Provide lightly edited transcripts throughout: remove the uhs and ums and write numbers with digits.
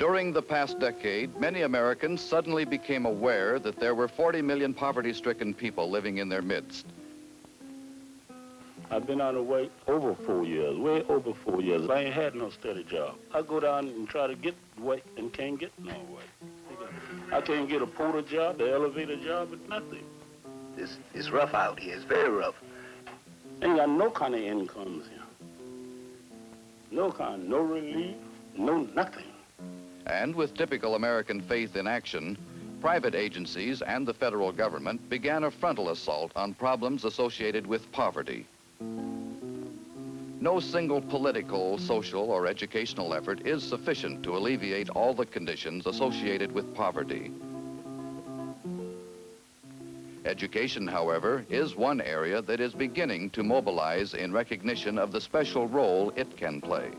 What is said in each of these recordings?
During the past decade, many Americans suddenly became aware that there were 40 million poverty-stricken people living in their midst. I've been on the way over 4 years, way over 4 years. I ain't had no steady job. I go down and try to get work and can't get no work. I can't get a porter job, the elevator job, but nothing. It's rough out here. It's very rough. Ain't got no kind of incomes here. No kind, no relief, no nothing. And with typical American faith in action, private agencies and the federal government began a frontal assault on problems associated with poverty. No single political, social, or educational effort is sufficient to alleviate all the conditions associated with poverty. Education, however, is one area that is beginning to mobilize in recognition of the special role it can play.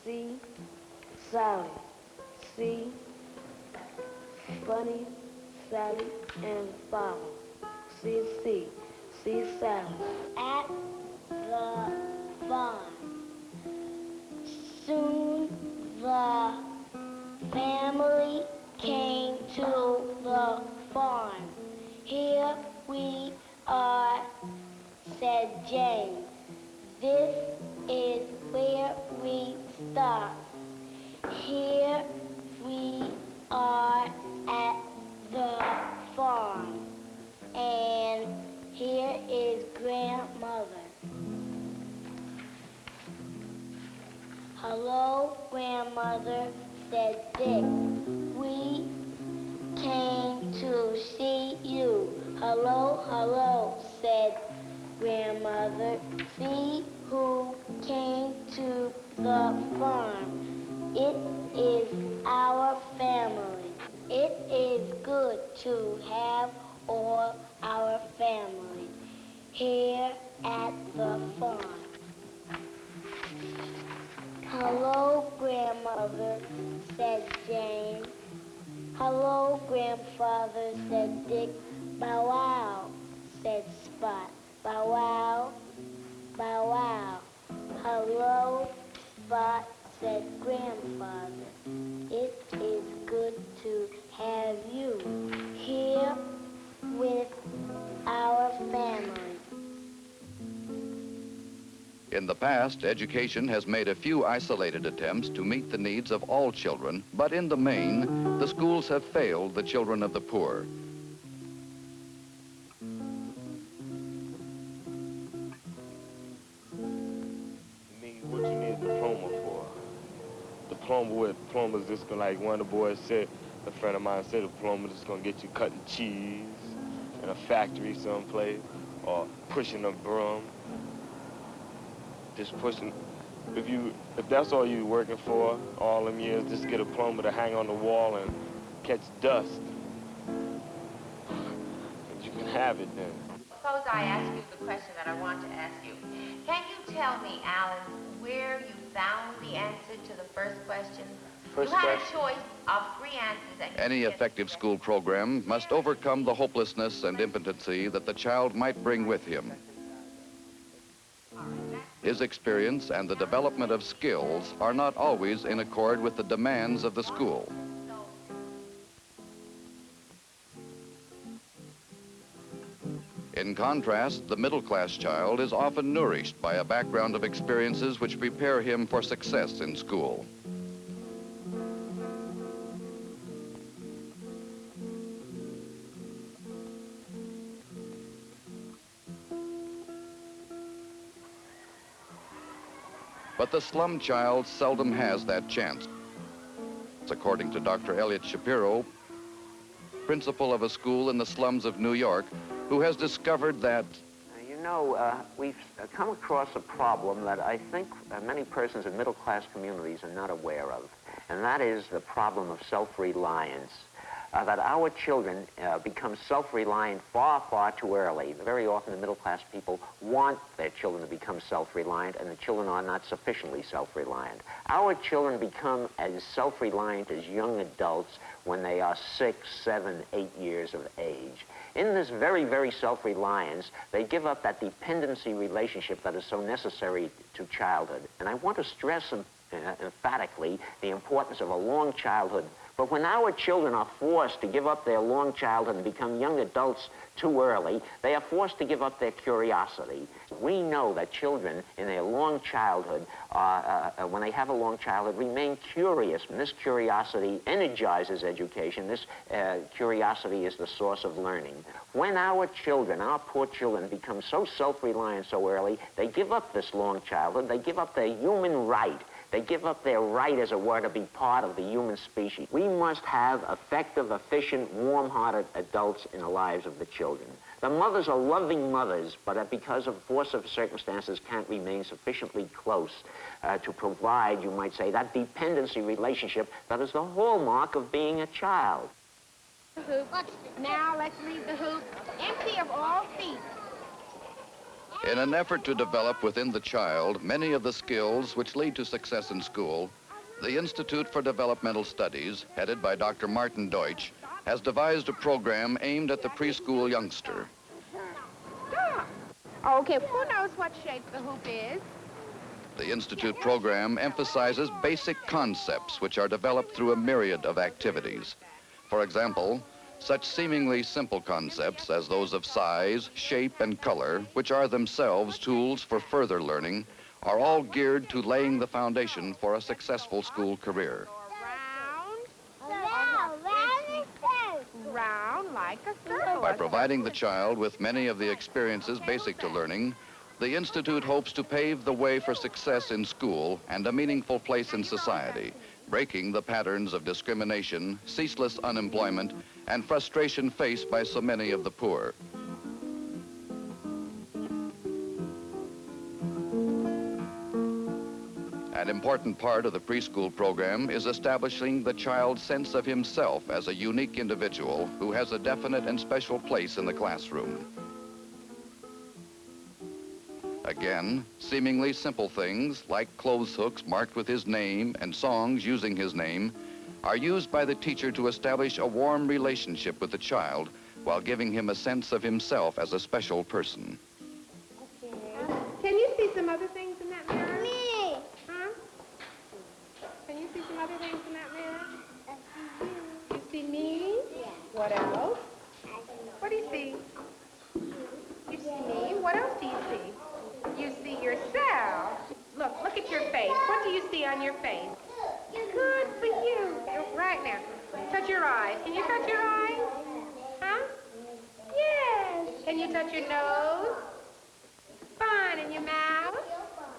See Sally, see Bunny, Sally, and Follow. See Sally. At the barn. Soon the family came to the farm. Here we are, said Jane. This is where we start. Here we are at the farm, and here is grandmother. Hello, grandmother, said Dick. We came to see you. Hello, hello, said grandmother. See who came to the farm. It is our family. It is good to have all our family here at the farm. Hello, grandmother, said Jane. Hello, grandfather, said Dick. Bow wow, said Spot. Bow wow, bow wow. Hello, Spot, said grandfather. It is good to have you here with our family. In the past, education has made a few isolated attempts to meet the needs of all children, but in the main, the schools have failed the children of the poor. What you need a diploma for? Diploma's just gonna, like one of the boys said, a friend of mine said, a diploma is gonna get you cutting cheese in a factory someplace, or pushing a broom. Just pushing. If that's all you're working for all them years, just get a diploma to hang on the wall and catch dust. You can have it then. Suppose I ask you the question that I want to ask you. Can you tell me, Alan, where you found the answer to the first question? You had a choice of 3 answers. Any effective school program must overcome the hopelessness and impotency that the child might bring with him. His experience and the development of skills are not always in accord with the demands of the school. In contrast, the middle-class child is often nourished by a background of experiences which prepare him for success in school. But the slum child seldom has that chance. According to Dr. Elliot Shapiro, principal of a school in the slums of New York, who has discovered that... You know, we've come across a problem that I think many persons in middle-class communities are not aware of, and that is the problem of self-reliance. that our children become self-reliant far, far too early. Very often the middle-class people want their children to become self-reliant, and the children are not sufficiently self-reliant. Our children become as self-reliant as young adults when they are 6, 7, 8 years of age. In this very, very self-reliance, they give up that dependency relationship that is so necessary to childhood. And I want to stress emphatically the importance of a long childhood. But when our children are forced to give up their long childhood and become young adults too early, they are forced to give up their curiosity. We know that children in their long childhood, when they have a long childhood, remain curious. And this curiosity energizes education. This curiosity is the source of learning. When our children, our poor children, become so self-reliant so early, they give up this long childhood. They give up their human right. They give up their right, as it were, to be part of the human species. We must have effective, efficient, warm-hearted adults in the lives of the children. The mothers are loving mothers, but because of force of circumstances can't remain sufficiently close to provide, you might say, that dependency relationship that is the hallmark of being a child. Hoop. Now let's leave the hoop empty of all feet. In an effort to develop within the child many of the skills which lead to success in school, the Institute for Developmental Studies, headed by Dr. Martin Deutsch, has devised a program aimed at the preschool youngster. Stop. Okay, who knows what shape the hoop is? The Institute program emphasizes basic concepts which are developed through a myriad of activities. For example, such seemingly simple concepts as those of size, shape, and color, which are themselves tools for further learning, are all geared to laying the foundation for a successful school career. Round like a circle. By providing the child with many of the experiences basic to learning, the Institute hopes to pave the way for success in school and a meaningful place in society, breaking the patterns of discrimination, ceaseless unemployment, and frustration faced by so many of the poor. An important part of the preschool program is establishing the child's sense of himself as a unique individual who has a definite and special place in the classroom. Again, seemingly simple things like clothes hooks marked with his name and songs using his name are used by the teacher to establish a warm relationship with the child while giving him a sense of himself as a special person. Can you see some other things in that mirror? Me. Huh? Can you see some other things in that mirror? You see me? Yeah. What else? What do you see? You see me? What else do you see? You see yourself. Look at your face. What do you see on your face? Good for you. Right now. Touch your eyes. Can you touch your eyes? Huh? Yes. Can you touch your nose? Fine. And your mouth?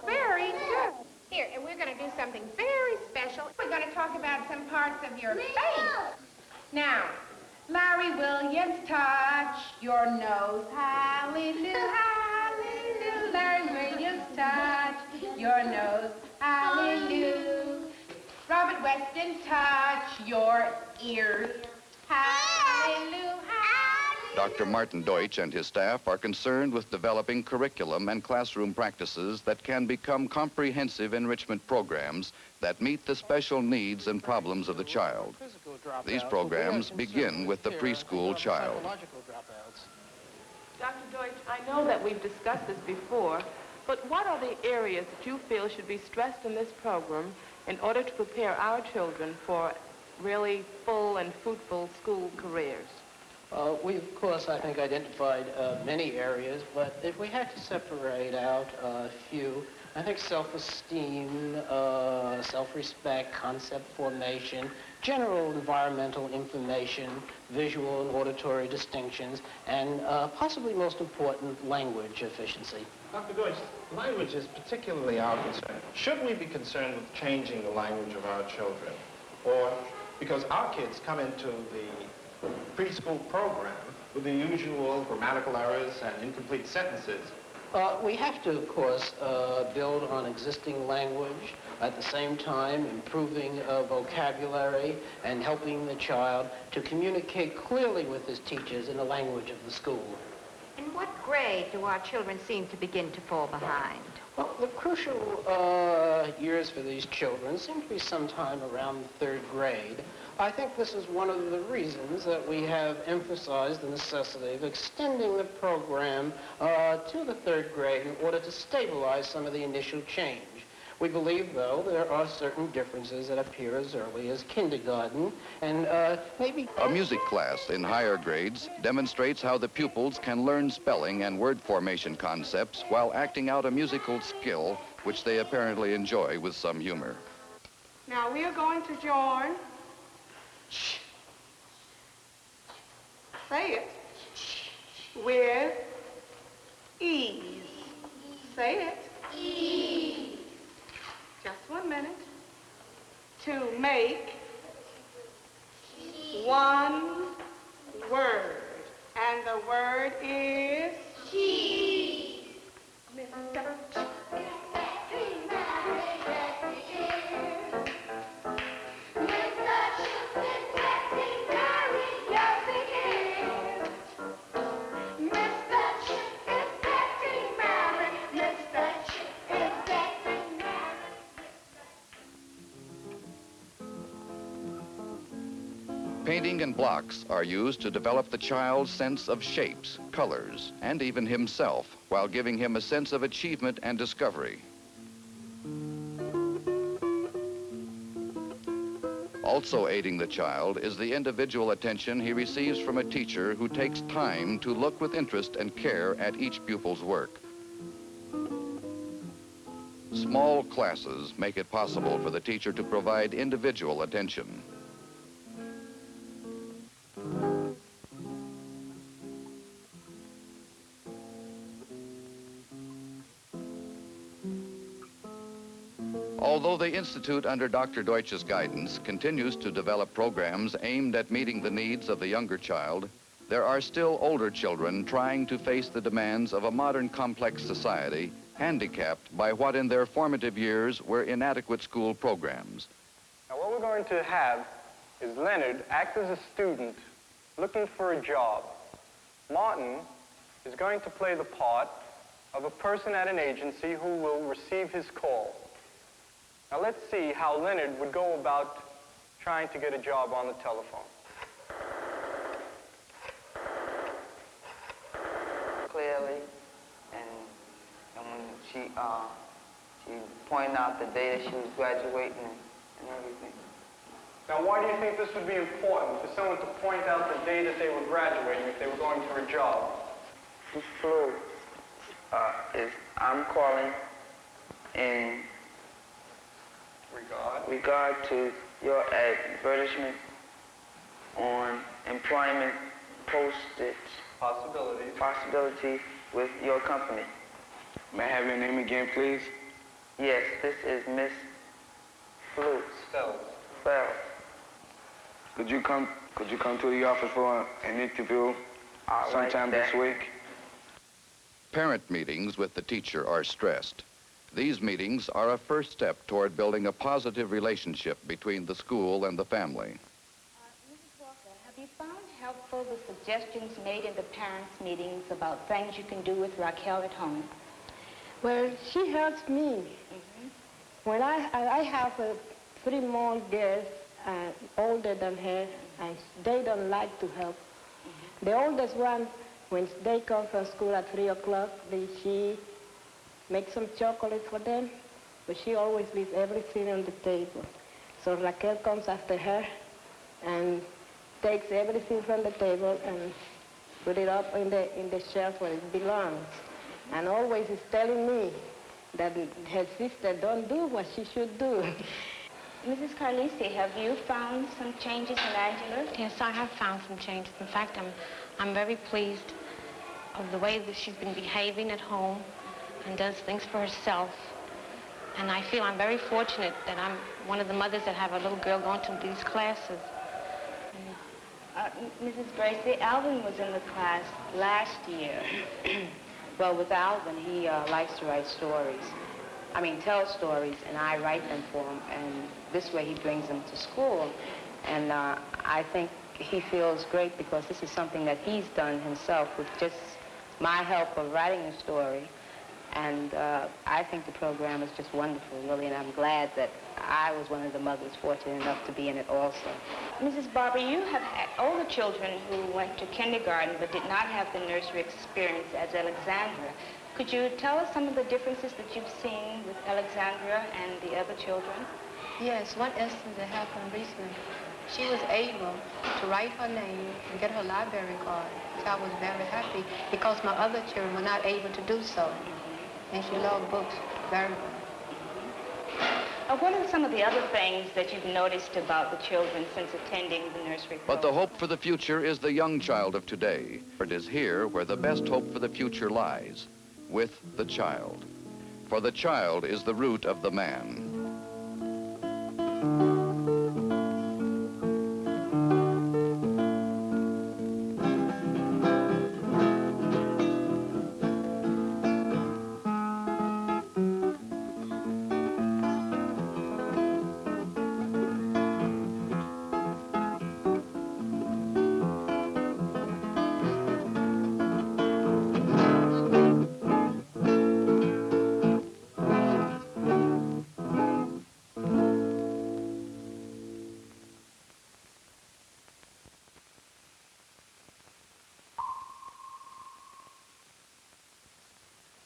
Very good. Here, and we're going to do something very special. We're going to talk about some parts of your face. Now, Larry Williams, touch your nose. Hallelujah, hallelujah. Larry Williams, touch your nose. Hallelujah. Robert Weston, touch your ears. Hallelujah. Dr. Martin Deutsch and his staff are concerned with developing curriculum and classroom practices that can become comprehensive enrichment programs that meet the special needs and problems of the child. These programs begin with the preschool child. Dr. Deutsch, I know that we've discussed this before, but what are the areas that you feel should be stressed in this program in order to prepare our children for really full and fruitful school careers? We, of course, I think, identified many areas, but if we had to separate out a few, I think self-esteem, self-respect, concept formation, general environmental information, visual and auditory distinctions, and possibly most important, language efficiency. Dr. Deutsch, language is particularly our concern. Should we be concerned with changing the language of our children? Or, because our kids come into the preschool program with the usual grammatical errors and incomplete sentences, We have to, of course, build on existing language, at the same time improving vocabulary and helping the child to communicate clearly with his teachers in the language of the school. In what grade do our children seem to begin to fall behind? Well, the crucial years for these children seem to be sometime around the 3rd grade. I think this is one of the reasons that we have emphasized the necessity of extending the program to the 3rd grade in order to stabilize some of the initial change. We believe, though, there are certain differences that appear as early as kindergarten, and maybe... A music class in higher grades demonstrates how the pupils can learn spelling and word formation concepts while acting out a musical skill which they apparently enjoy with some humor. Now we are going to join. Say it. With ease. Say it. Ease. Just 1 minute. To make one word. And the word is cheese. Painting and blocks are used to develop the child's sense of shapes, colors, and even himself, while giving him a sense of achievement and discovery. Also aiding the child is the individual attention he receives from a teacher who takes time to look with interest and care at each pupil's work. Small classes make it possible for the teacher to provide individual attention. Although the Institute under Dr. Deutsch's guidance continues to develop programs aimed at meeting the needs of the younger child, there are still older children trying to face the demands of a modern complex society, handicapped by what in their formative years were inadequate school programs. Now what we're going to have is Leonard act as a student looking for a job. Martin is going to play the part of a person at an agency who will receive his call. Now let's see how Leonard would go about trying to get a job on the telephone. Clearly, and when she pointed out the day that she was graduating and everything. Now why do you think this would be important for someone to point out the day that they were graduating if they were going for a job? Ms. Flu, I'm calling in regard to your advertisement on employment postage possibility with your company. May I have your name again, please? Yes, this is Miss Feld. Could you come to the office for an interview sometime this week? Parent meetings with the teacher are stressed. These meetings are a first step toward building a positive relationship between the school and the family. Mrs. Walker, have you found helpful the suggestions made in the parents' meetings about things you can do with Raquel at home? Well, she helps me. When I have 3 more girls older than her, and they don't like to help. The oldest one, when they come from school at 3 o'clock, she makes some chocolate for them, but she always leaves everything on the table. So Raquel comes after her and takes everything from the table and put it up in the shelf where it belongs. And always is telling me that her sister don't do what she should do. Mrs. Carlisi, have you found some changes in Angela? Yes, I have found some changes. In fact, I'm very pleased of the way that she's been behaving at home and does things for herself. And I feel I'm very fortunate that I'm one of the mothers that have a little girl going to these classes. Mrs. Gracie, Alvin was in the class last year. Well, with Alvin, he likes to write stories. I mean, tell stories, and I write them for him, and this way he brings them to school. And I think he feels great because this is something that he's done himself with just my help of writing a story. And I think the program is just wonderful, really, and I'm glad that I was one of the mothers fortunate enough to be in it also. Mrs. Barber, you have had older children who went to kindergarten but did not have the nursery experience as Alexandra. Could you tell us some of the differences that you've seen with Alexandra and the other children? Yes, one instance that happened recently. She was able to write her name and get her library card. So I was very happy because my other children were not able to do so. And she loved books very much. What are some of the other things that you've noticed about the children since attending the nursery program? But the hope for the future is the young child of today. It is here where the best hope for the future lies, with the child. For the child is the root of the man.